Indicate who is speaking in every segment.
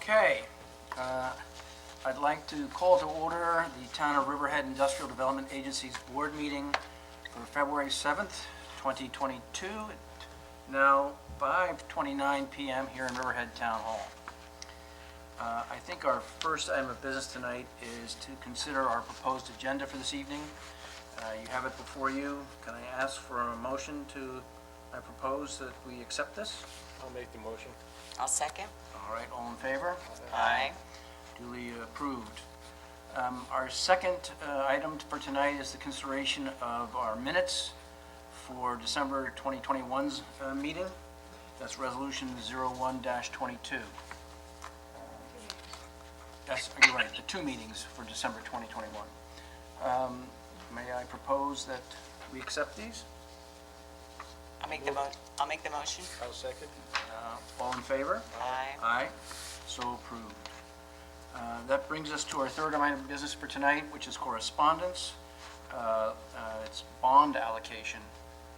Speaker 1: Okay, I'd like to call to order the Town of Riverhead Industrial Development Agency's board meeting for February 7th, 2022, now 5:29 PM here in Riverhead Town Hall. I think our first item of business tonight is to consider our proposed agenda for this evening. You have it before you. Can I ask for a motion to, I propose that we accept this?
Speaker 2: I'll make the motion.
Speaker 3: I'll second.
Speaker 1: All right, all in favor?
Speaker 3: Aye.
Speaker 1: Duly approved. Our second item for tonight is the consideration of our minutes for December 2021's meeting. That's resolution 01-22. Yes, you're right, the two meetings for December 2021. May I propose that we accept these?
Speaker 3: I'll make the motion.
Speaker 2: I'll second.
Speaker 1: All in favor?
Speaker 3: Aye.
Speaker 1: Aye, so approved. That brings us to our third item of business for tonight, which is correspondence. It's bond allocation.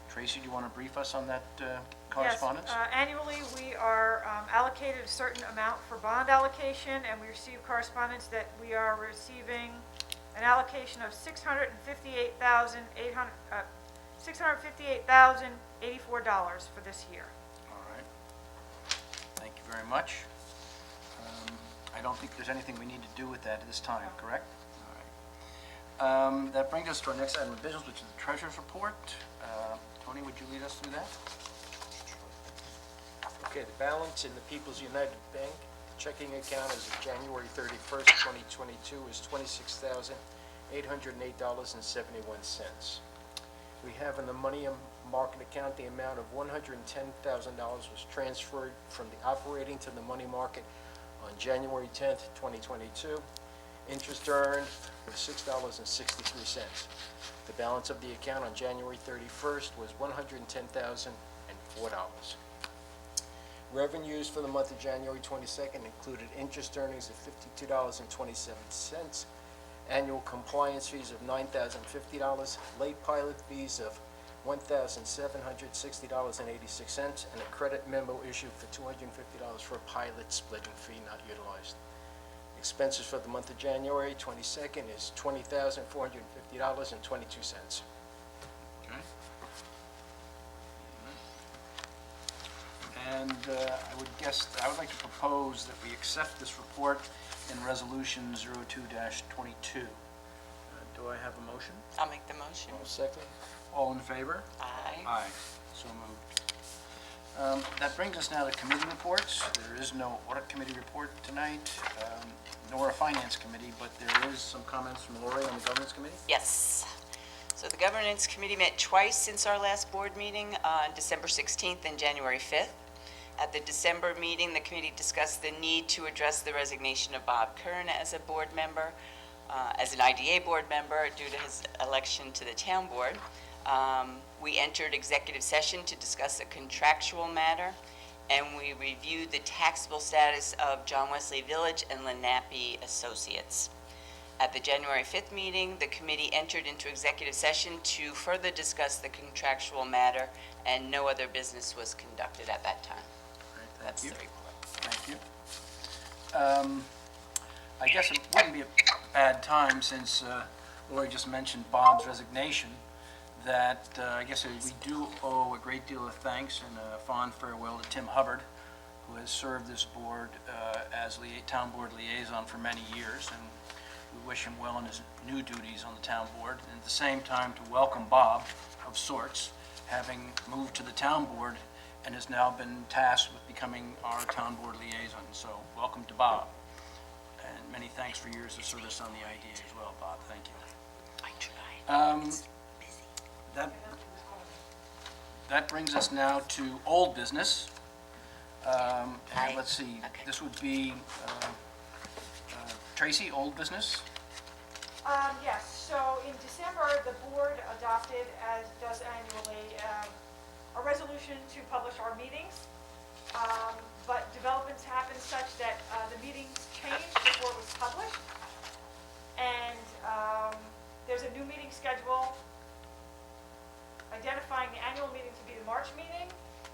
Speaker 1: Tracy, do you want to brief us on that correspondence?
Speaker 4: Yes, annually, we are allocated a certain amount for bond allocation, and we receive correspondence that we are receiving an allocation of $658,084 for this year.
Speaker 1: All right. Thank you very much. I don't think there's anything we need to do with that at this time, correct? All right. That brings us to our next item of business, which is the treasurer's report. Tony, would you lead us through that?
Speaker 2: Okay, the balance in the People's United Bank checking account as of January 31st, 2022 is $26,808.71. We have in the money market account the amount of $110,000 was transferred from the operating to the money market on January 10th, 2022. Interest earned was $6.63. The balance of the account on January 31st was $110,004. Revenues for the month of January 22nd included interest earnings of $52.27, annual compliance fees of $9,050, late pilot fees of $1,760.86, and a credit memo issued for $250 for a pilot splitting fee not utilized. Expenses for the month of January 22nd is $20,450.22.
Speaker 1: Okay. And I would like to propose that we accept this report in resolution 02-22. Do I have a motion?
Speaker 3: I'll make the motion.
Speaker 2: I'll second.
Speaker 1: All in favor?
Speaker 3: Aye.
Speaker 1: Aye, so moved. That brings us now to committee reports. There is no audit committee report tonight, nor a finance committee, but there is some comments from Lori on the governance committee.
Speaker 3: Yes. So the governance committee met twice since our last board meeting on December 16th and January 5th. At the December meeting, the committee discussed the need to address the resignation of Bob Kern as a board member, as an IDA board member due to his election to the town board. We entered executive session to discuss a contractual matter, and we reviewed the taxable status of John Wesley Village and Lenape Associates. At the January 5th meeting, the committee entered into executive session to further discuss the contractual matter, and no other business was conducted at that time.
Speaker 1: Great,
Speaker 3: That's
Speaker 1: thank
Speaker 3: the
Speaker 1: you.
Speaker 3: report.
Speaker 1: Thank you. I guess it wouldn't be a bad time, since Lori just mentioned Bob's resignation, that I guess we do owe a great deal of thanks and a fond farewell to Tim Hubbard, who has served this board as town board liaison for many years, and we wish him well in his new duties on the town board, and at the same time to welcome Bob, of sorts, having moved to the town board and has now been tasked with becoming our town board liaison. So welcome to Bob, and many thanks for years of service on the IDA as well, Bob. Thank you.
Speaker 3: I tried.
Speaker 1: Um, That brings us now to old business. And
Speaker 3: Aye.
Speaker 1: let's see,
Speaker 3: Okay.
Speaker 1: this would be, Tracy, old business?
Speaker 4: Yes, so in December, the board adopted, as does annually, a resolution to publish our meetings. But developments happened such that the meetings changed before it was published. And there's a new meeting schedule identifying the annual meeting to be the March meeting,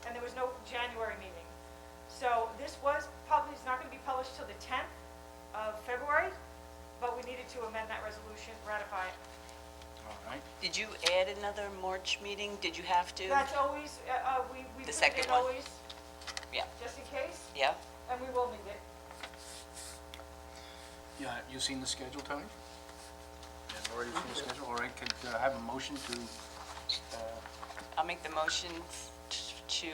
Speaker 4: and there was no January meeting. So this was probably, it's not going to be published till the 10th of February, but we needed to amend that resolution, ratify it.
Speaker 1: All right.
Speaker 3: Did you add another March meeting? Did you have to?
Speaker 4: That's always, we
Speaker 3: The
Speaker 4: put it
Speaker 3: second
Speaker 4: in
Speaker 3: one?
Speaker 4: always,
Speaker 3: Yeah,
Speaker 4: just in case,
Speaker 3: yeah.
Speaker 4: and we will need it.
Speaker 1: Yeah, you seen the schedule, Tony? Yeah, already seen the schedule, all right, could have a motion to,
Speaker 3: I'll make the motion to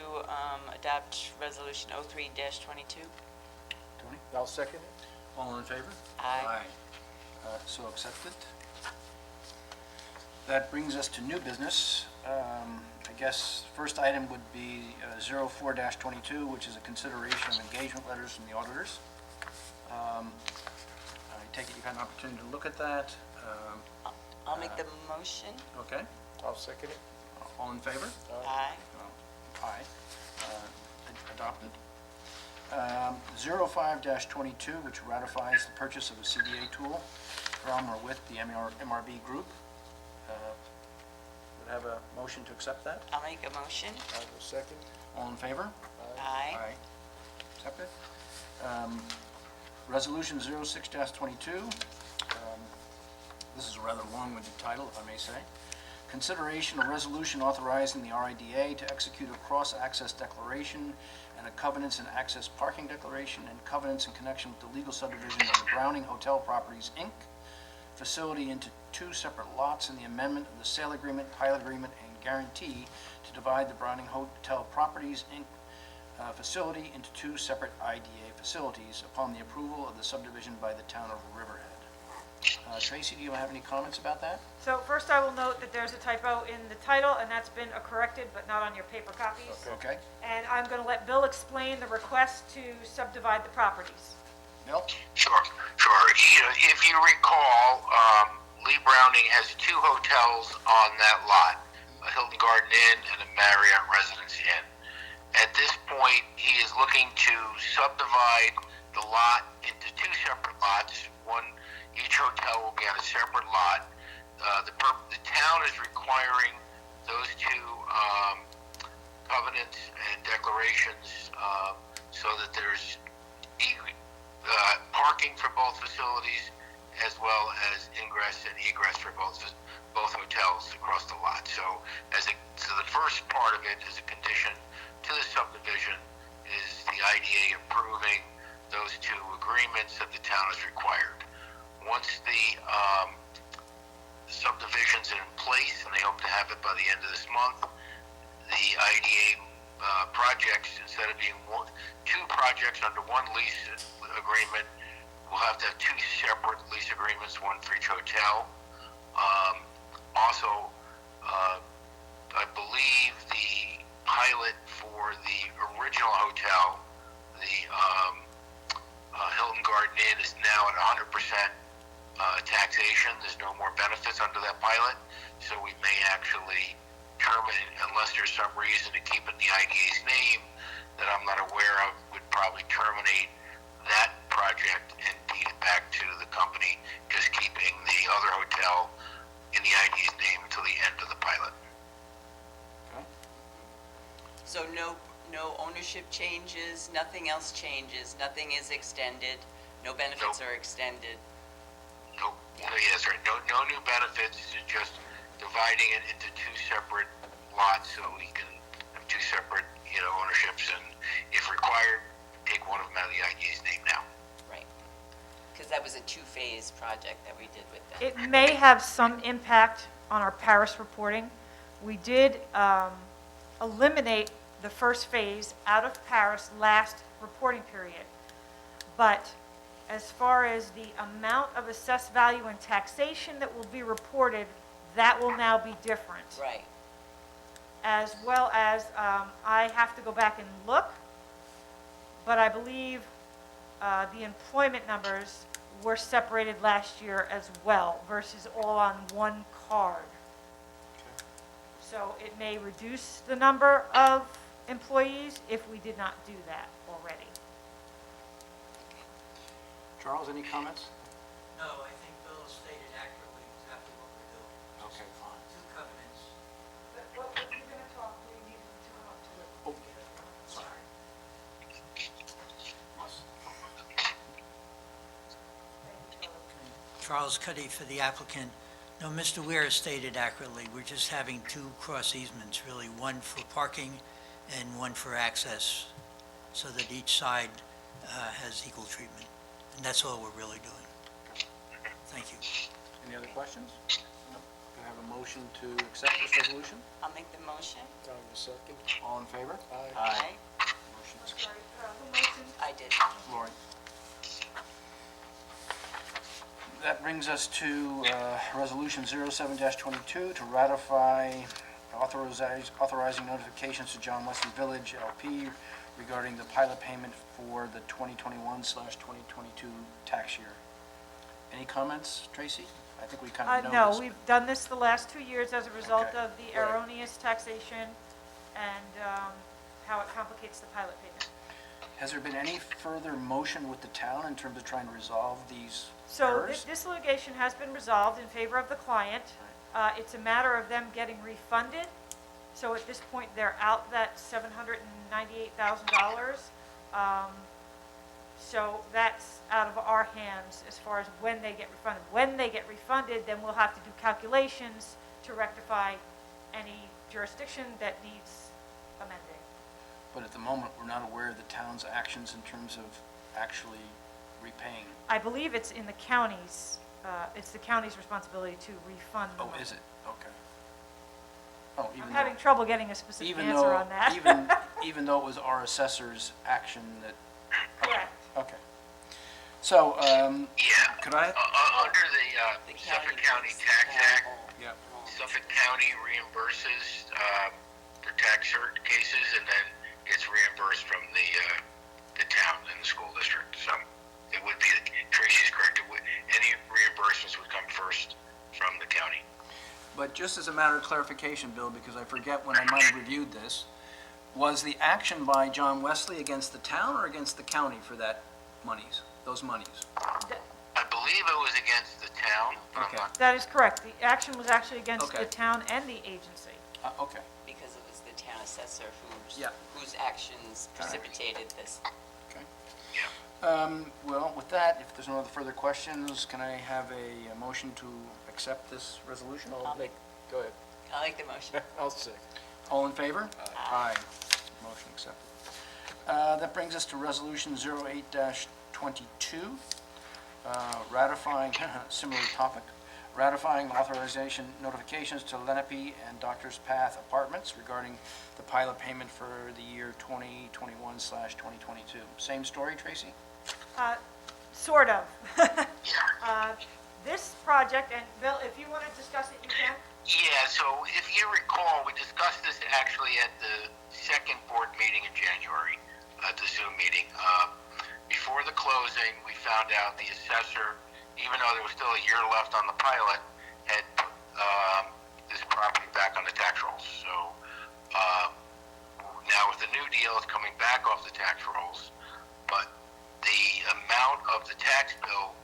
Speaker 3: adopt Resolution 03-22.
Speaker 1: Tony?
Speaker 2: I'll second it.
Speaker 1: All in favor?
Speaker 3: Aye.
Speaker 1: So accepted. That brings us to new business. I guess first item would be 04-22, which is a consideration of engagement letters from the auditors. I take it you've had an opportunity to look at that.
Speaker 3: I'll make the motion.
Speaker 1: Okay,
Speaker 2: I'll second it.
Speaker 1: all in favor?
Speaker 3: Aye.
Speaker 1: Aye. Adopted. 05-22, which ratifies the purchase of a CDA tool from or with the MRB Group. Would have a motion to accept that?
Speaker 3: I'll make a motion.
Speaker 2: I will second.
Speaker 1: All in favor?
Speaker 3: Aye.
Speaker 1: Accepted. Resolution 06-22. This is a rather long-winded title, if I may say. Consideration of resolution authorizing the RIDA to execute a cross-access declaration and a covenants and access parking declaration and covenants in connection with the legal subdivision of the Browning Hotel Properties, Inc. facility into two separate lots and the amendment of the sale agreement, pilot agreement, and guarantee to divide the Browning Hotel Properties, Inc. Facility into two separate IDA facilities upon the approval of the subdivision by the town of Riverhead. Tracy, do you have any comments about that?
Speaker 4: So first I will note that there's a typo in the title, and that's been corrected, but not on your paper copies.
Speaker 1: Okay.
Speaker 4: And I'm going to let Bill explain the request to subdivide the properties.
Speaker 1: Bill?
Speaker 5: Sure. If you recall, Lee Browning has two hotels on that lot, a Hilton Garden Inn and a Marriott Residence Inn. At this point, he is looking to subdivide the lot into two separate lots. Each hotel will be on a separate lot. The town is requiring those two covenants and declarations so that there's parking for both facilities as well as ingress and egress for both hotels across the lot. So the first part of it is a condition to the subdivision is the IDA approving those two agreements that the town has required. Once the subdivision's in place, and they hope to have it by the end of this month, the IDA projects, instead of being two projects under one lease agreement, will have to have two separate lease agreements, one for each hotel. Also, I believe the pilot for the original hotel, the Hilton Garden Inn, is now at 100% taxation. There's no more benefits under that pilot, so we may actually terminate, unless there's some reason to keep it in the IDA's name that I'm not aware of, would probably terminate that project and deed it back to the company, just keeping the other hotel in the IDA's name until the end of the pilot.
Speaker 1: Okay.
Speaker 3: So no ownership changes, nothing else changes, nothing is extended, no benefits are extended.
Speaker 5: Nope.
Speaker 3: Yeah.
Speaker 5: Yes, right. No new benefits. It's just dividing it into two separate lots so we can have two separate, ownerships, and if required, take one of them out of the IDA's name now.
Speaker 3: Right. Because that was a two-phase project that we did with them.
Speaker 4: It may have some impact on our Paris reporting. We did eliminate the first phase out of Paris last reporting period. But as far as the amount of assessed value and taxation that will be reported, that will now be different.
Speaker 3: Right.
Speaker 4: As well as, I have to go back and look, but I believe the employment numbers were separated last year as well versus all on one card. So it may reduce the number of employees if we did not do that already.
Speaker 1: Charles, any comments?
Speaker 6: No, I think Bill stated accurately exactly what we're doing.
Speaker 1: Okay, fine.
Speaker 6: Two covenants.
Speaker 4: But when you're going to talk, we need to come up to it.
Speaker 1: Oh.
Speaker 6: Sorry. Charles Cuddy for the applicant. No, Mr. Weir stated accurately, we're just having two cross easements, really, one for parking and one for access, so that each side has equal treatment. And that's all we're really doing. Thank you.
Speaker 1: Any other questions? No. Do I have a motion to accept this resolution?
Speaker 3: I'll make the motion.
Speaker 2: John, a second.
Speaker 1: All in favor?
Speaker 3: Aye.
Speaker 1: Motion is
Speaker 4: Sorry, who motioned?
Speaker 3: I did.
Speaker 1: Lori. That brings us to Resolution 07-22 to ratify authorizing notifications to John Wesley Village LP regarding the pilot payment for the 2021/2022 tax year. Any comments, Tracy? I think we kind of know
Speaker 4: No,
Speaker 1: this.
Speaker 4: we've done this the last 2 years as a result
Speaker 1: Okay.
Speaker 4: of the erroneous taxation and how it complicates the pilot payment.
Speaker 1: Has there been any further motion with the town in terms of trying to resolve these
Speaker 4: So
Speaker 1: errors?
Speaker 4: this litigation has been resolved in favor of the client. It's a matter of them getting refunded. So at this point, they're out that $798,000. So that's out of our hands as far as when they get refunded. When they get refunded, then we'll have to do calculations to rectify any jurisdiction that needs amending.
Speaker 1: But at the moment, we're not aware of the town's actions in terms of actually repaying.
Speaker 4: I believe it's in the county's, it's the county's responsibility to refund the
Speaker 1: Oh,
Speaker 4: money.
Speaker 1: is it? Okay. Oh, even
Speaker 4: I'm
Speaker 1: though...
Speaker 4: having trouble getting a specific
Speaker 1: Even
Speaker 4: answer
Speaker 1: though,
Speaker 4: on that.
Speaker 1: even though it was our assessor's action that,
Speaker 4: Correct.
Speaker 1: okay. So,
Speaker 5: Yeah,
Speaker 1: could I,
Speaker 5: under
Speaker 3: The
Speaker 5: the Suffolk
Speaker 3: county
Speaker 5: County
Speaker 3: takes
Speaker 5: Tax
Speaker 3: the
Speaker 5: Act,
Speaker 3: whole-
Speaker 1: yeah,
Speaker 5: Suffolk County reimburses for tax cert cases and then gets reimbursed from the town and the school district. So it would be, Tracy's correct, any reimbursements would come first from the county.
Speaker 1: but just as a matter of clarification, Bill, because I forget when I might have reviewed this, was the action by John Wesley against the town or against the county for those monies?
Speaker 5: I believe it was against the town, but I'm
Speaker 1: Okay.
Speaker 5: not.
Speaker 4: That is correct. The action was actually against
Speaker 1: Okay.
Speaker 4: the town and the agency.
Speaker 1: Okay,
Speaker 3: Because it was the town assessor
Speaker 1: Yeah.
Speaker 3: whose actions precipitated this.
Speaker 1: okay.
Speaker 5: Yeah.
Speaker 1: Well, with that, if there's no other further questions, can I have a motion to accept this resolution?
Speaker 2: Go ahead.
Speaker 3: I like the motion.
Speaker 2: I'll second.
Speaker 1: All in favor? Aye. Motion accepted. That brings us to Resolution 08-22, ratifying, similar topic, ratifying authorization notifications to Lenape and Doctor's Path Apartments regarding the pilot payment for the year 2021/2022. Same story, Tracy?
Speaker 4: Sort of.
Speaker 5: Yeah.
Speaker 4: This project, and Bill, if you want to discuss it, you can.
Speaker 5: Yeah, so if you recall, we discussed this actually at the second board meeting in January, at the Zoom meeting. Before the closing, we found out the assessor, even though there was still a year left on the pilot, had put this property back on the tax rolls. So now with the new deal, it's coming back off the tax rolls, but the amount of the tax bill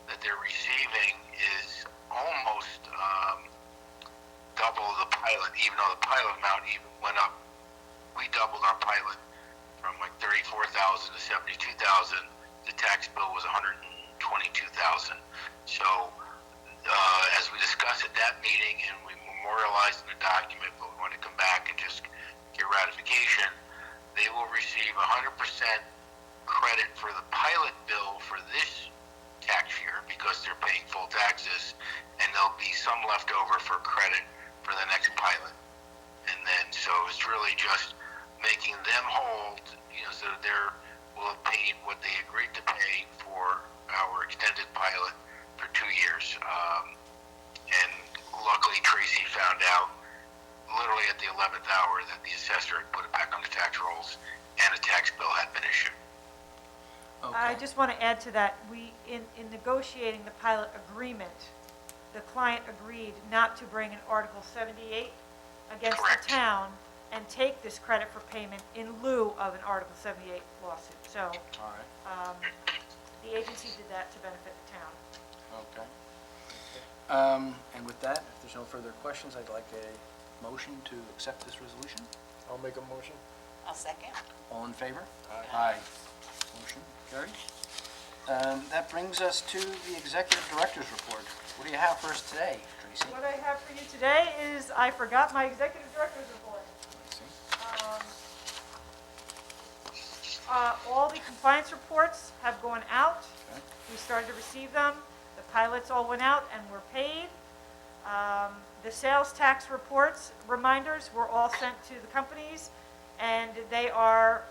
Speaker 5: that they're receiving is almost double the pilot, even though the pilot amount even went up. We doubled our pilot from like 34,000 to 72,000. The tax bill was 122,000. So as we discussed at that meeting, and we memorialized in the document, but we want to come back and just get ratification, they will receive 100% credit for the pilot bill for this tax year because they're paying full taxes, and there'll be some left over for credit for the next pilot. And then, so it's really just making them whole, so they will have paid what they agreed to pay for our extended pilot for 2 years. And luckily Tracy found out literally at the 11th hour that the assessor had put it back on the tax rolls and a tax bill had been issued.
Speaker 4: I
Speaker 1: Okay.
Speaker 4: just want to add to that, in negotiating the pilot agreement, the client agreed not to bring an Article 78 against
Speaker 5: Correct.
Speaker 4: the town and take this credit for payment in lieu of an Article 78 lawsuit. So
Speaker 1: All right,
Speaker 4: the agency did that to benefit the town.
Speaker 1: okay. And with that, if there's no further questions, I'd like a motion to accept this resolution.
Speaker 2: I'll make a motion.
Speaker 3: I'll second.
Speaker 1: All in favor? Aye. Motion carried. That brings us to the Executive Director's Report. What do you have for us today, Tracy?
Speaker 4: What I have for you today is, I forgot my executive director's report. All the compliance reports have gone out.
Speaker 1: Okay.
Speaker 4: We started to receive them. The pilots all went out and were paid. The sales tax reports, reminders, were all sent to the companies, and they are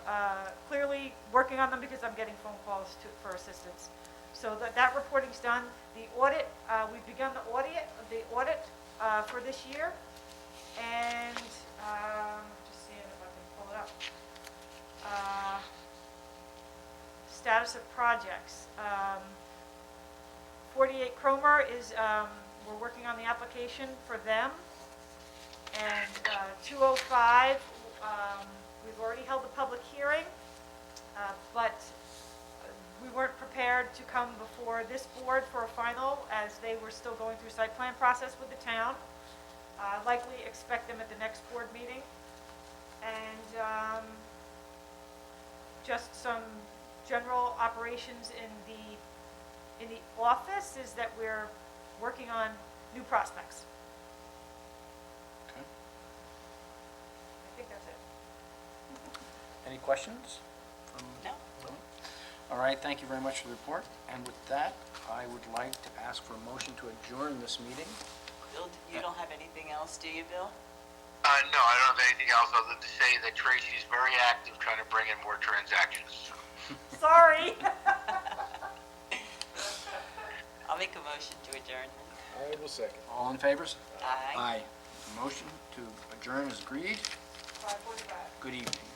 Speaker 4: clearly working on them because I'm getting phone calls for assistance. So that reporting's done. The audit, we've begun the audit for this year, and just seeing if I can pull it up. Status of projects. 48 Cromer is, we're working on the application for them. And 205, we've already held the public hearing, but we weren't prepared to come before this board for a final, as they were still going through site plan process with the town. Likely expect them at the next board meeting. And just some general operations in the office is that we're working on new prospects.
Speaker 1: Okay.
Speaker 4: I think that's it.
Speaker 1: Any questions?
Speaker 3: No?
Speaker 1: All right, thank you very much for the report. And with that, I would like to ask for a motion to adjourn this meeting.
Speaker 3: Bill, you don't have anything else, do you, Bill?
Speaker 5: No, I don't have anything else other than to say that Tracy's very active trying to bring in more transactions.
Speaker 4: Sorry.
Speaker 3: I'll make a motion to adjourn.
Speaker 2: I will second.
Speaker 1: All in favor?
Speaker 3: Aye.
Speaker 1: Aye. Motion to adjourn is agreed.
Speaker 4: 5:45.
Speaker 1: Good evening.